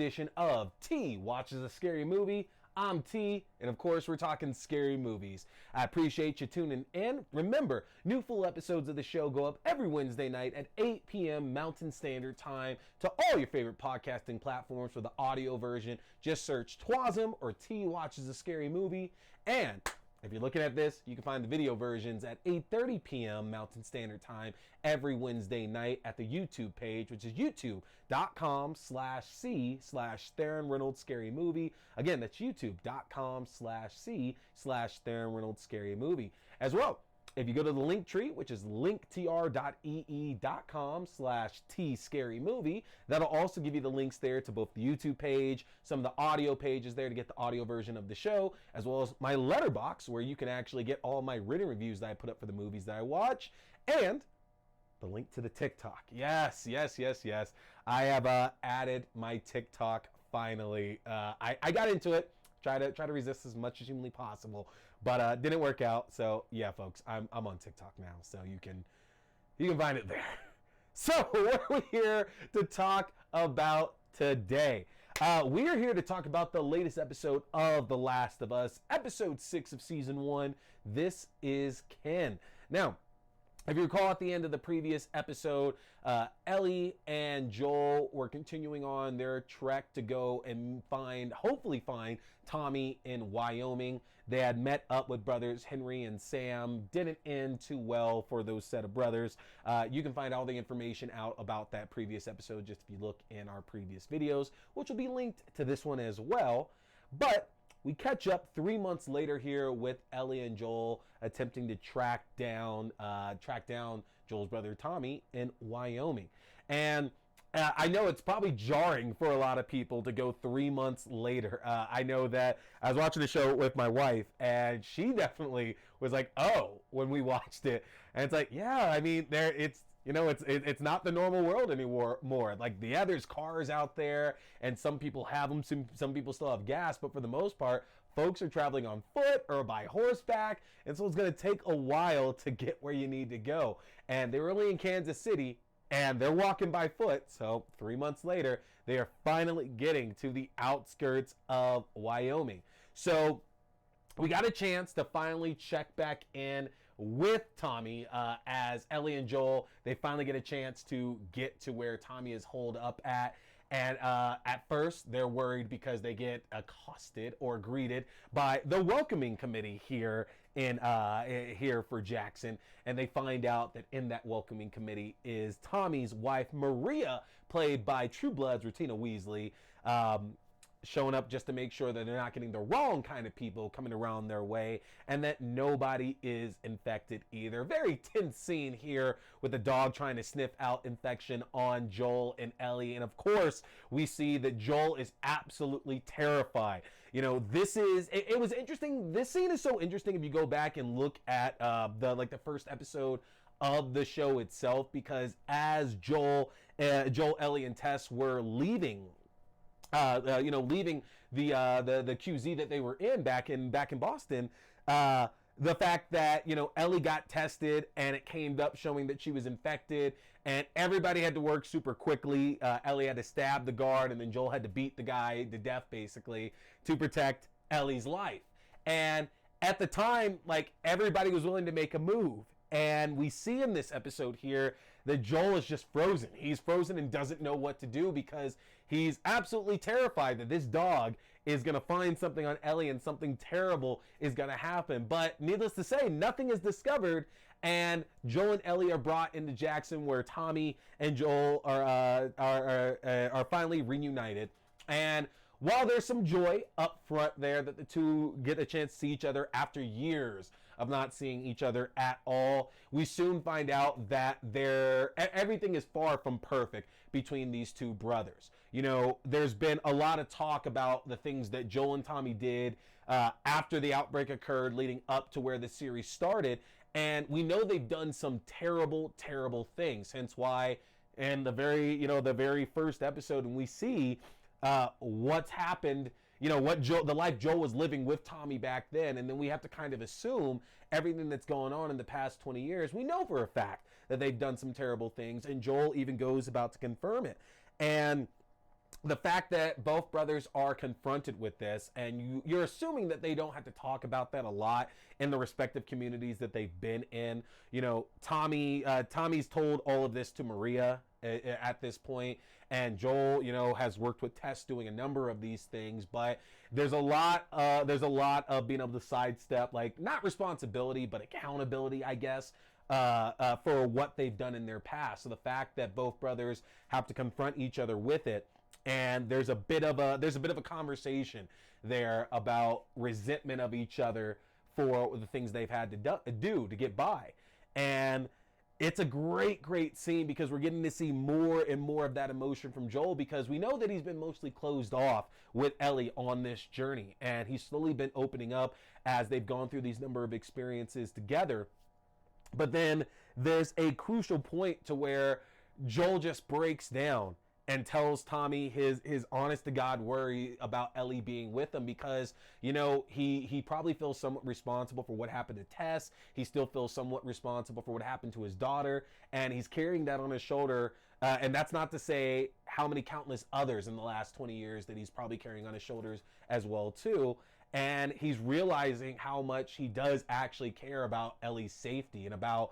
edition of T Watches a Scary Movie. I'm T, and of course, we're talking scary movies. I appreciate you tuning in. Remember, new full episodes of the show go up every Wednesday night at 8 p.m. Mountain Standard Time to all your favorite podcasting platforms. For the audio version, just search TWASM or T Watches a Scary Movie. And if you're looking at this, you can find the video versions at 8:30 p.m. Mountain Standard Time every Wednesday night at the YouTube page, which is youtube.com/C/Theron Reynolds Scary Movie. Again, that's youtube.com/C/Theron Reynolds Scary Movie. As well, if you go to the link tree, which is linktr.ee.com/T Scary Movie, that'll also give you the links there to both the YouTube page, some of the audio pages there to get the audio version of the show, as well as my letterbox where you can actually get all my written reviews that I put up for the movies that I watch, and the link to the TikTok. Yes. I have added my TikTok finally. I got into it. Try to resist as much as humanly possible, but didn't work out. So yeah, folks, I'm on TikTok now, so you can find it there. So what are we here to talk about today? We are here to talk about the latest episode of The Last of Us, episode 6 of season 1. This is Ken. Now, if you recall, at the end of the previous episode, Ellie and Joel were continuing on their trek to go and hopefully find Tommy in Wyoming. They had met up with brothers Henry and Sam. Didn't end too well for those set of brothers. You can find all the information out about that previous episode just if you look in our previous videos, which will be linked to this one as well. But we catch up 3 months later here with Ellie and Joel attempting to track down Joel's brother Tommy in Wyoming. And I know it's probably jarring for a lot of people to go 3 months later. I know that I was watching the show with my wife, and she definitely was like, "Oh," when we watched it. And it's like, yeah, I mean, it's not the normal world anymore. Like, yeah, there's cars out there, and some people have them. Some people still have gas, but for the most part, folks are traveling on foot or by horseback, and so it's going to take a while to get where you need to go. And they're only in Kansas City, and they're walking by foot. So 3 months later, they are finally getting to the outskirts of Wyoming. So we got a chance to finally check back in with Tommy as Ellie and Joel. They finally get a chance to get to where Tommy is holed up at. And at first, they're worried because they get accosted or greeted by the welcoming committee here for Jackson. And they find out that in that welcoming committee is Tommy's wife, Maria, played by True Blood's Rutina Weasley, showing up just to make sure that they're not getting the wrong kind of people coming around their way, and that nobody is infected either. Very tense scene here with the dog trying to sniff out infection on Joel and Ellie. And of course, we see that Joel is absolutely terrified. You know, it was interesting. This scene is so interesting if you go back and look at the first episode of the show itself, because as Joel, Ellie, and Tess were leaving leaving the QZ that they were in back in Boston, the fact that, Ellie got tested and it came up showing that she was infected, and everybody had to work super quickly. Ellie had to stab the guard, and then Joel had to beat the guy to death, basically, to protect Ellie's life. And at the time, like, everybody was willing to make a move. And we see in this episode here that Joel is just frozen. He's frozen and doesn't know what to do because he's absolutely terrified that this dog is going to find something on Ellie and something terrible is going to happen. But needless to say, nothing is discovered, and Joel and Ellie are brought into Jackson, where Tommy and Joel are finally reunited. And while there's some joy up front there that the two get a chance to see each other after years of not seeing each other at all, we soon find out that everything is far from perfect between these two brothers. There's been a lot of talk about the things that Joel and Tommy did after the outbreak occurred, leading up to where the series started, and we know they've done some terrible, terrible things. Hence why in the very first episode, when we see what's happened, the life Joel was living with Tommy back then, and then we have to kind of assume everything that's going on in the past 20 years. We know for a fact that they've done some terrible things, and Joel even goes about to confirm it. And the fact that both brothers are confronted with this, and you're assuming that they don't have to talk about that a lot in the respective communities that they've been in. You know, Tommy's told all of this to Maria at this point, and Joel, you know, has worked with Tess doing a number of these things, but there's a lot of being able to sidestep, like, not responsibility but accountability, I guess, for what they've done in their past. So the fact that both brothers have to confront each other with it, and there's a bit of a conversation there about resentment of each other for the things they've had to do to get by. And it's a great scene because we're getting to see more and more of that emotion from Joel, because we know that he's been mostly closed off with Ellie on this journey, and he's slowly been opening up as they've gone through these number of experiences together. But then there's a crucial point to where Joel just breaks down and tells Tommy his honest to God worry about Ellie being with him, because, you know, he probably feels somewhat responsible for what happened to Tess. He still feels somewhat responsible for what happened to his daughter, and he's carrying that on his shoulder. And that's not to say how many countless others in the last 20 years that he's probably carrying on his shoulders as well too. And he's realizing how much he does actually care about Ellie's safety, and about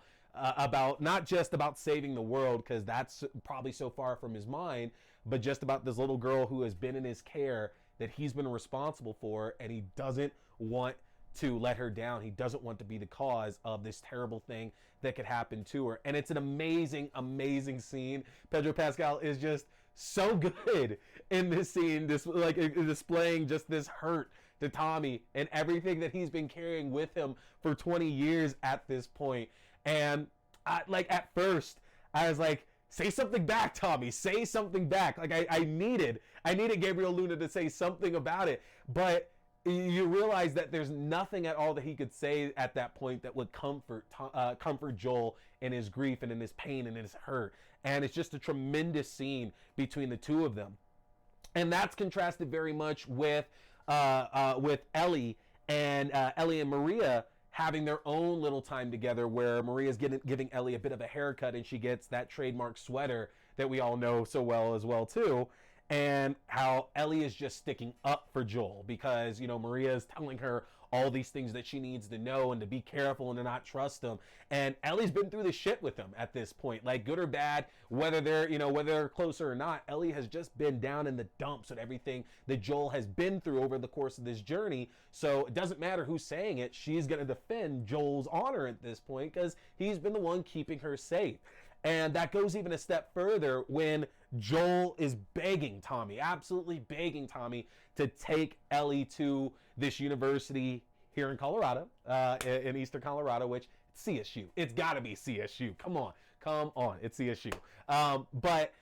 not just about saving the world, because that's probably so far from his mind, but just about this little girl who has been in his care that he's been responsible for, and he doesn't want to let her down. He doesn't want to be the cause of this terrible thing that could happen to her. And it's an amazing scene. Pedro Pascal is just so good in this scene, displaying just this hurt to Tommy and everything that he's been carrying with him for 20 years at this point. And at first I was like, say something back, Tommy, say something back. Like I needed Gabriel Luna to say something about it, but you realize that there's nothing at all that he could say at that point that would comfort Joel in his grief and in his pain and in his hurt. And it's just a tremendous scene between the two of them. And that's contrasted very much with Ellie and Maria having their own little time together, where Maria's giving Ellie a bit of a haircut, and she gets that trademark sweater that we all know so well as well too. And how Ellie is just sticking up for Joel, because, you know, Maria is telling her all these things that she needs to know and to be careful and to not trust him. And Ellie's been through the shit with him at this point, like good or bad, whether they're closer or not. Ellie has just been down in the dumps with everything that Joel has been through over the course of this journey. So it doesn't matter who's saying it. She's going to defend Joel's honor at this point, because he's been the one keeping her safe. And that goes even a step further when Joel is begging Tommy, absolutely begging Tommy, to take Ellie to this university here in Colorado, in Eastern Colorado, which it's CSU. It's got to be CSU. Come on, it's CSU. But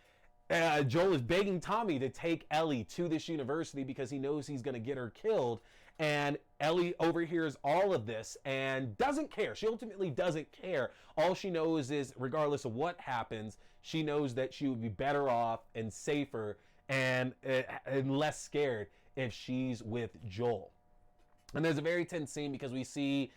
Joel is begging Tommy to take Ellie to this university because he knows he's going to get her killed. And Ellie overhears all of this and doesn't care. She ultimately doesn't care. All she knows is, regardless of what happens, she knows that she would be better off and safer and less scared if she's with Joel. And there's a very tense scene because we see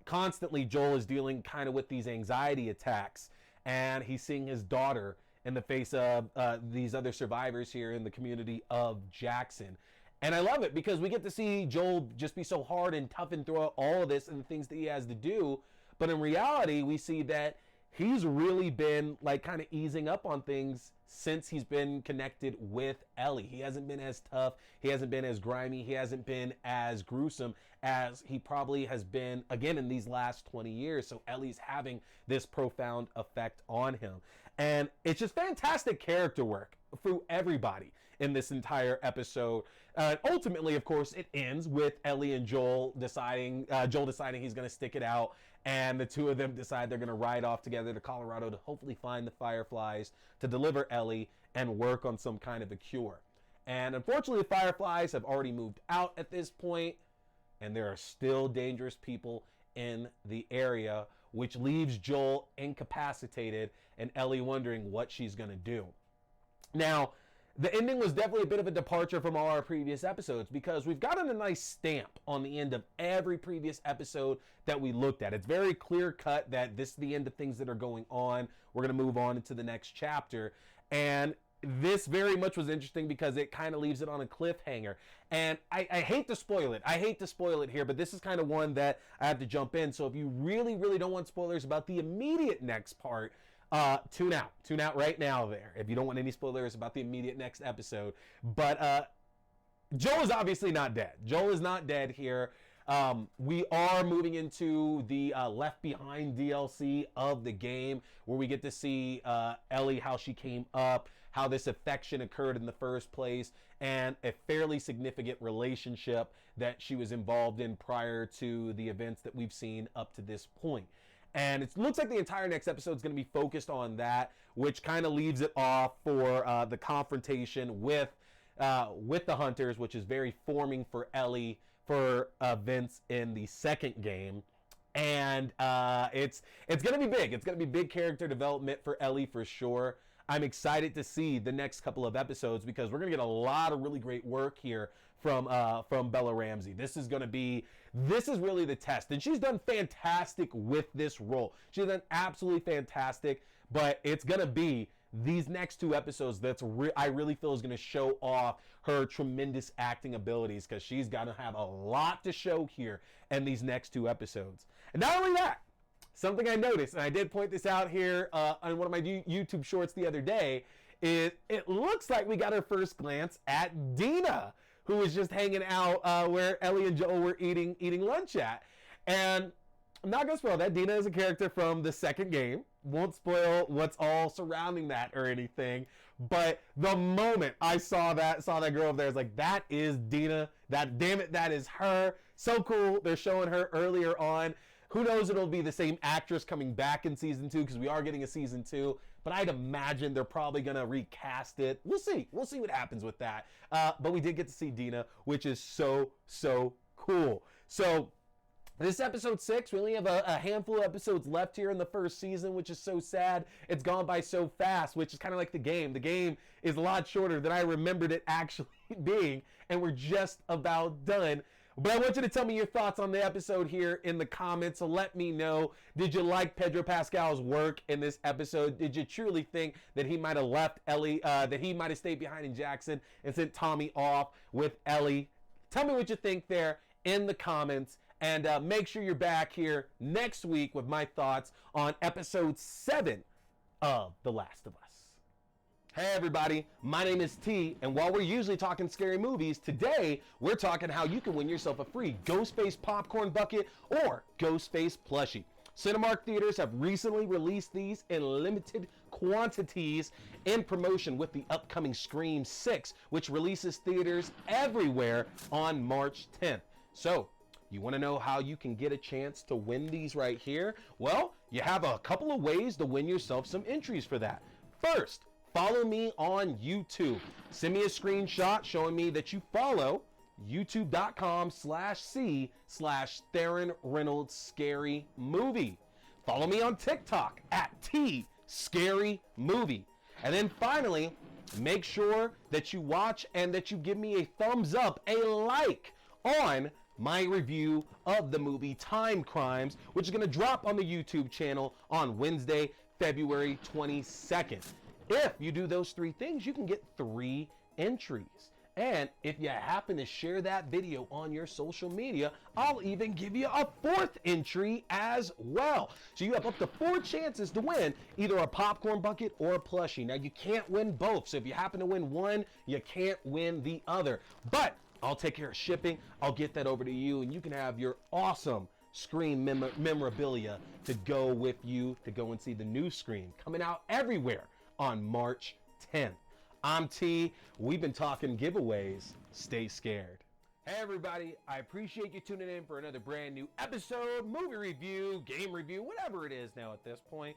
constantly Joel is dealing kind of with these anxiety attacks, and he's seeing his daughter in the face of these other survivors here in the community of Jackson. And I love it because we get to see Joel just be so hard and tough and throughout all of this and the things that he has to do. But in reality, we see that he's really been like kind of easing up on things since he's been connected with Ellie. He hasn't been as tough. He hasn't been as grimy. He hasn't been as gruesome as he probably has been, again, in these last 20 years. So Ellie's having this profound effect on him. And it's just fantastic character work through everybody in this entire episode. Ultimately, of course, it ends with Ellie and Joel deciding he's going to stick it out, and the two of them decide they're going to ride off together to Colorado to hopefully find the Fireflies to deliver Ellie and work on some kind of a cure. And unfortunately, the Fireflies have already moved out at this point, and there are still dangerous people in the area, which leaves Joel incapacitated and Ellie wondering what she's going to do. Now, the ending was definitely a bit of a departure from all our previous episodes because we've gotten a nice stamp on the end of every previous episode that we looked at. It's very clear cut that this is the end of things that are going on. We're going to move on into the next chapter. And this very much was interesting because it kind of leaves it on a cliffhanger. And I hate to spoil it. I hate to spoil it here, but this is kind of one that I have to jump in. So if you really, really don't want spoilers about the immediate next part, tune out. Tune out right now there if you don't want any spoilers about the immediate next episode. But Joel is obviously not dead. Joel is not dead here. We are moving into the Left Behind DLC of the game, where we get to see Ellie, how she came up, how this affection occurred in the first place, and a fairly significant relationship that she was involved in prior to the events that we've seen up to this point. And it looks like the entire next episode is going to be focused on that, which kind of leaves it off for the confrontation with the Hunters, which is very forming for Ellie for events in the second game. And it's going to be big. It's going to be big character development for Ellie for sure. I'm excited to see the next couple of episodes because we're going to get a lot of really great work here from Bella Ramsey. This is really the test. And she's done fantastic with this role. She's done absolutely fantastic, but it's going to be these next two episodes I really feel is going to show off her tremendous acting abilities, because she's got to have a lot to show here in these next two episodes. And not only that, something I noticed, and I did point this out here on one of my YouTube shorts the other day, is it looks like we got our first glance at Dina, who was just hanging out where Ellie and Joel were eating lunch at. And I'm not going to spoil that. Dina is a character from the second game. Won't spoil what's all surrounding that or anything. But the moment I saw that girl over there, I was like, that is Dina. Damn it, that is her. So cool. They're showing her earlier on. Who knows if it'll be the same actress coming back in season 2, because we are getting a season 2. But I'd imagine they're probably going to recast it. We'll see. We'll see what happens with that. But we did get to see Dina, which is so, so cool. So this episode 6, we only have a handful of episodes left here in the first season, which is so sad. It's gone by so fast, which is kind of like the game. The game is a lot shorter than I remembered it actually being, and we're just about done. But I want you to tell me your thoughts on the episode here in the comments. So let me know, did you like Pedro Pascal's work in this episode? Did you truly think that he might have left Ellie, that he might have stayed behind in Jackson and sent Tommy off with Ellie? Tell me what you think there in the comments. And make sure you're back here next week with my thoughts on episode 7 of The Last of Us. Hey everybody, my name is T, and while we're usually talking scary movies, today we're talking how you can win yourself a free Ghostface Popcorn Bucket or Ghostface Plushie. Cinemark theaters have recently released these in limited quantities in promotion with the upcoming Scream 6, which releases theaters everywhere on March 10th. So, you want to know how you can get a chance to win these right here? Well, you have a couple of ways to win yourself some entries for that. First, follow me on YouTube. Send me a screenshot showing me that you follow youtube.com/C/Theron Reynolds Scary Movie. Follow me on TikTok at T Scary Movie. And then finally, make sure that you watch and that you give me a thumbs up, a like on my review of the movie Time Crimes, which is going to drop on the YouTube channel on Wednesday, February 22nd. If you do those 3 things, you can get 3 entries. And if you happen to share that video on your social media, I'll even give you a 4th entry as well. So you have up to 4 chances to win either a popcorn bucket or a plushie. Now, you can't win both. So if you happen to win one, you can't win the other. But I'll take care of shipping. I'll get that over to you, and you can have your awesome Scream memorabilia to go with you to go and see the new Scream coming out everywhere on March 10th. I'm T. We've been talking giveaways. Stay scared. Hey everybody, I appreciate you tuning in for another brand new episode, movie review, game review, whatever it is now at this point.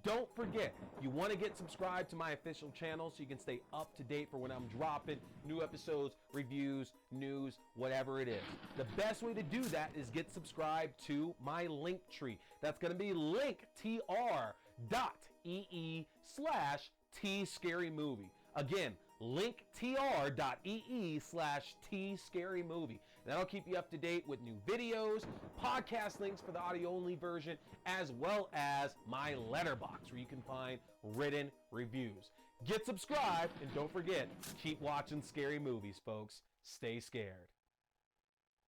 Don't forget, you want to get subscribed to my official channel so you can stay up to date for when I'm dropping new episodes, reviews, news, whatever it is. The best way to do that is get subscribed to my link tree. That's going to be linktr.ee/T-Scary-Movie. Again, linktr.ee/T-Scary-Movie. That'll keep you up to date with new videos, podcast links for the audio-only version, as well as my letterbox where you can find written reviews. get subscribed, and don't forget, keep watching scary movies, folks. Stay scared.